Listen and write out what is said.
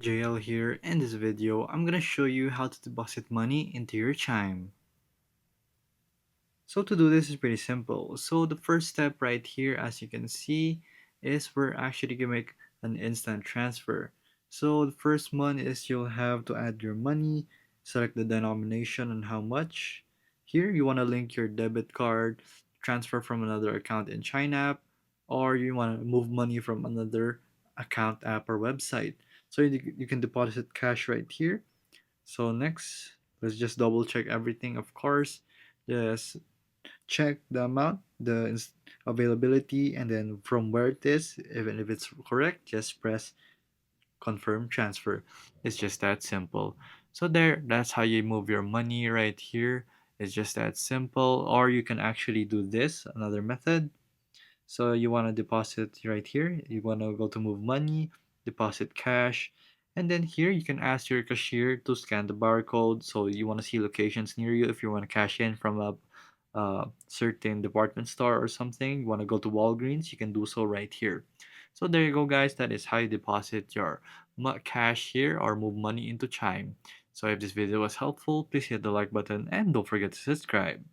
JL here. In this video, I'm gonna show you how to deposit money into your Chime. So to do this is pretty simple. So the first step right here, as you can see, is we're actually gonna make an instant transfer. So the first one is you'll have to add your money, select the denomination and how much. Here you want to link your debit card, transfer from another account in Chime app, or you want to move money from another account app or website. So you can deposit cash right here. So next, let's just double check everything, of course. Just check the amount, the availability, and then from where it is. Even if it's correct, just press confirm transfer. It's just that simple. So that's how you move your money right here. It's just that simple. Or you can actually do this, another method. So you want to deposit right here. You want to go to move money, deposit cash, and then here you can ask your cashier to scan the barcode. So you want to see locations near you if you want to cash in from a certain department store or something. You want to go to Walgreens, you can do so right here. So there you go, guys. That is how you deposit your cash here or move money into Chime. So if this video was helpful, please hit the like button and don't forget to subscribe.